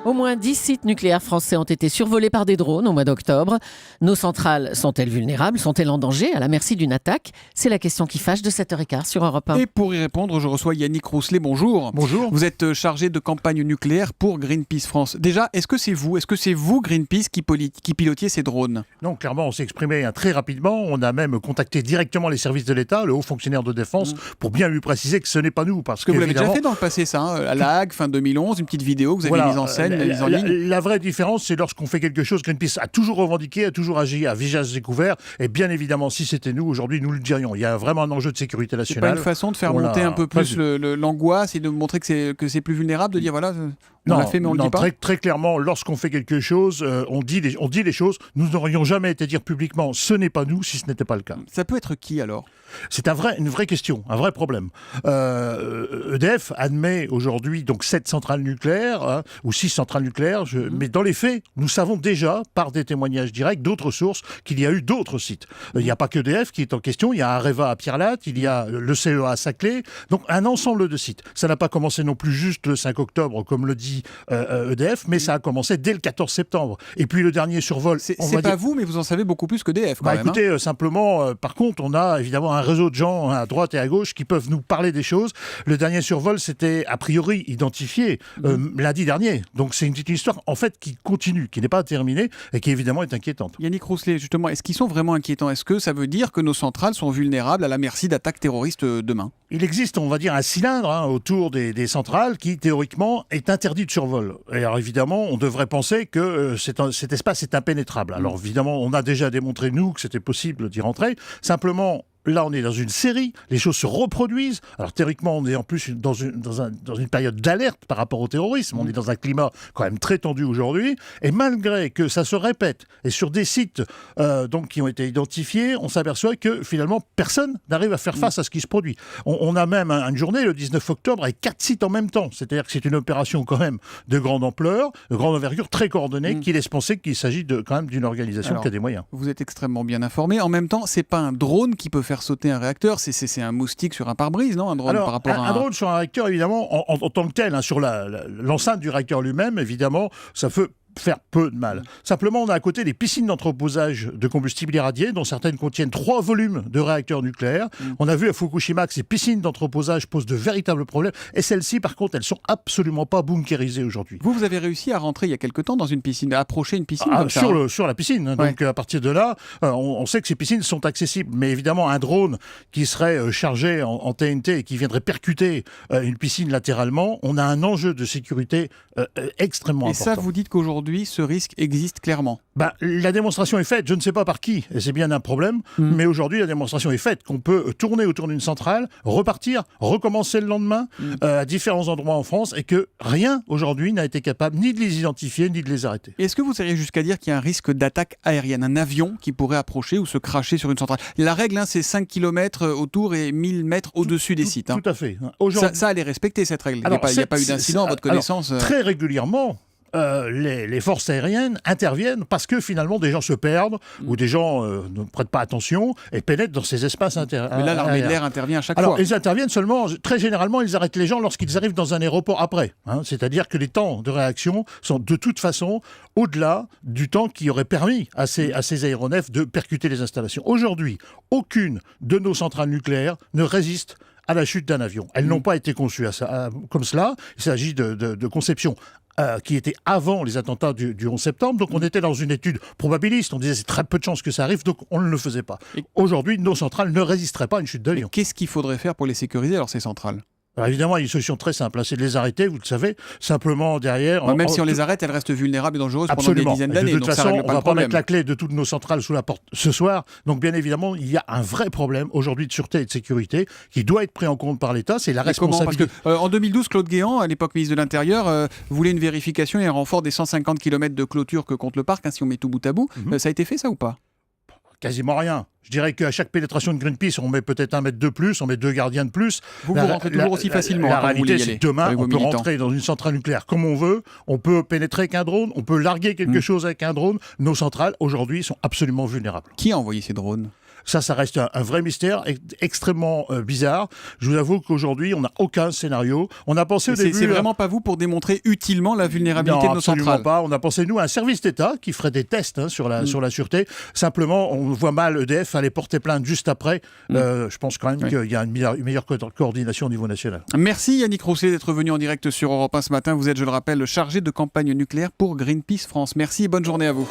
Au moins 10 sites nucléaires français ont été survolés par des drones au mois d'octobre. Nos centrales sont-elles vulnérables? Sont-elles en danger, à la merci d'une attaque? C'est la question qui fâche de 7h15 sur Europe 1. Et pour y répondre, je reçois Yannick Rousselet. Bonjour. Bonjour. Vous êtes chargé de campagne nucléaire pour Greenpeace France. Déjà, est-ce que c'est vous Greenpeace qui pilotiez ces drones? Non, clairement, on s'est exprimé très rapidement. On a même contacté directement les services de l'État, le haut fonctionnaire de défense, pour bien lui préciser que ce n'est pas nous. Parce que vous l'avez déjà fait dans le passé, ça, à La Hague, fin 2011, une petite vidéo que vous avez mise en scène, mise en ligne. La vraie différence, c'est lorsqu'on fait quelque chose, Greenpeace a toujours revendiqué, a toujours agi à visage découvert. Et bien évidemment, si c'était nous, aujourd'hui, nous le dirions. Il y a vraiment un enjeu de sécurité nationale. C'est pas une façon de faire monter un peu plus l'angoisse et de montrer que c'est plus vulnérable, de dire voilà, on l'a fait mais on le dit pas. Très clairement, lorsqu'on fait quelque chose, on dit les choses. Nous n'aurions jamais été dire publiquement ce n'est pas nous si ce n'était pas le cas. Ça peut être qui alors? C'est une vraie question, un vrai problème. EDF admet aujourd'hui donc 7 centrales nucléaires, ou 6 centrales nucléaires, mais dans les faits, nous savons déjà, par des témoignages directs d'autres sources, qu'il y a eu d'autres sites. Il n'y a pas que EDF qui est en question, il y a Areva à Pierrelatte, il y a le CEA à Saclay, donc un ensemble de sites. Ça n'a pas commencé non plus juste le 5 octobre, comme le dit EDF, mais ça a commencé dès le 14 septembre. Et puis le dernier survol... C'est pas vous, mais vous en savez beaucoup plus que EDF quand même. Écoutez, simplement, par contre, on a évidemment un réseau de gens à droite et à gauche qui peuvent nous parler des choses. Le dernier survol, c'était a priori identifié lundi dernier. Donc c'est une petite histoire en fait qui continue, qui n'est pas terminée et qui évidemment est inquiétante. Yannick Rousselet, justement, est-ce qu'ils sont vraiment inquiétants? Est-ce que ça veut dire que nos centrales sont vulnérables à la merci d'attaques terroristes demain? Il existe, on va dire, un cylindre autour des centrales qui théoriquement est interdit de survol. Et alors évidemment, on devrait penser que cet espace est impénétrable. Alors évidemment, on a déjà démontré nous que c'était possible d'y rentrer. Simplement, là, on est dans une série, les choses se reproduisent. Alors théoriquement, on est en plus dans une période d'alerte par rapport au terrorisme. On est dans un climat quand même très tendu aujourd'hui. Et malgré que ça se répète, et sur des sites donc, qui ont été identifiés, on s'aperçoit que finalement, personne n'arrive à faire face à ce qui se produit. On a même une journée, le 19 octobre, avec 4 sites en même temps. C'est-à-dire que c'est une opération quand même de grande ampleur, de grande envergure, très coordonnée, qui laisse penser qu'il s'agit quand même d'une organisation qui a des moyens. Vous êtes extrêmement bien informé. En même temps, c'est pas un drone qui peut faire sauter un réacteur, c'est un moustique sur un pare-brise, non? Un drone par rapport à un drone sur un réacteur, évidemment, en tant que tel, sur l'enceinte du réacteur lui-même, évidemment, ça peut faire peu de mal. Simplement, on a à côté des piscines d'entreposage de combustible irradié, dont certaines contiennent 3 volumes de réacteurs nucléaires. On a vu à Fukushima que ces piscines d'entreposage posent de véritables problèmes. Et celles-ci, par contre, elles sont absolument pas bunkérisées aujourd'hui. Vous avez réussi à rentrer il y a quelque temps dans une piscine, à approcher une piscine comme ça, sur la piscine. Donc, à partir de là, on sait que ces piscines sont accessibles. Mais évidemment, un drone qui serait chargé en TNT et qui viendrait percuter une piscine latéralement, on a un enjeu de sécurité extrêmement important. Et ça, vous dites qu'aujourd'hui, ce risque existe clairement. La démonstration est faite, je ne sais pas par qui, et c'est bien un problème, mais aujourd'hui la démonstration est faite qu'on peut tourner autour d'une centrale, repartir, recommencer le lendemain à différents endroits en France, et que rien aujourd'hui n'a été capable ni de les identifier, ni de les arrêter. Est-ce que vous seriez jusqu'à dire qu'il y a un risque d'attaque aérienne, un avion qui pourrait approcher ou se cracher sur une centrale? La règle, c'est 5 km autour et 1000 mètres au-dessus des sites. Tout à fait. Ça, elle est respectée, cette règle. Il n'y a pas eu d'incident à votre connaissance? Très régulièrement, les forces aériennes interviennent parce que finalement des gens se perdent ou des gens ne prêtent pas attention et pénètrent dans ces espaces intérieurs. Mais là, l'armée de l'air intervient à chaque fois. Alors, ils interviennent seulement, très généralement, ils arrêtent les gens lorsqu'ils arrivent dans un aéroport après. C'est-à-dire que les temps de réaction sont de toute façon au-delà du temps qui aurait permis à ces aéronefs de percuter les installations. Aujourd'hui, aucune de nos centrales nucléaires ne résiste à la chute d'un avion. Elles n'ont pas été conçues comme cela. Il s'agit de conception qui était avant les attentats du 11 septembre. Donc on était dans une étude probabiliste. On disait c'est très peu de chances que ça arrive, donc on ne le faisait pas. Aujourd'hui, nos centrales ne résisteraient pas à une chute d'avion. Qu'est-ce qu'il faudrait faire pour les sécuriser, alors, ces centrales? Alors évidemment, il y a une solution très simple, c'est de les arrêter, vous le savez, simplement derrière... Même si on les arrête, elles restent vulnérables et dangereuses pendant des dizaines d'années. De toute façon, on ne va pas mettre la clé de toutes nos centrales sous la porte ce soir. Donc bien évidemment, il y a un vrai problème aujourd'hui de sûreté et de sécurité qui doit être pris en compte par l'État, c'est la responsabilité... Parce que, en 2012, Claude Guéant, à l'époque ministre de l'Intérieur, voulait une vérification et un renfort des 150 km de clôture que compte le parc, si on met tout bout à bout. Ça a été fait, ça, ou pas? Quasiment rien. Je dirais qu'à chaque pénétration de Greenpeace, on met peut-être 1 mètre de plus, on met 2 gardiens de plus. Vous rentrez toujours aussi facilement. La réalité, c'est que demain, on peut rentrer dans une centrale nucléaire comme on veut, on peut pénétrer avec un drone, on peut larguer quelque chose avec un drone. Nos centrales, aujourd'hui, sont absolument vulnérables. Qui a envoyé ces drones? Ça reste un vrai mystère, extrêmement bizarre. Je vous avoue qu'aujourd'hui, on n'a aucun scénario. On a pensé au début... C'est vraiment pas vous pour démontrer utilement la vulnérabilité de nos centrales. Absolument pas. On a pensé, nous, à un service d'État qui ferait des tests sur la sûreté. Simplement, on voit mal EDF aller porter plainte juste après. Je pense quand même qu'il y a une meilleure coordination au niveau national. Merci Yannick Rousselet d'être venu en direct sur Europe 1 ce matin. Vous êtes, je le rappelle, le chargé de campagne nucléaire pour Greenpeace France. Merci et bonne journée à vous.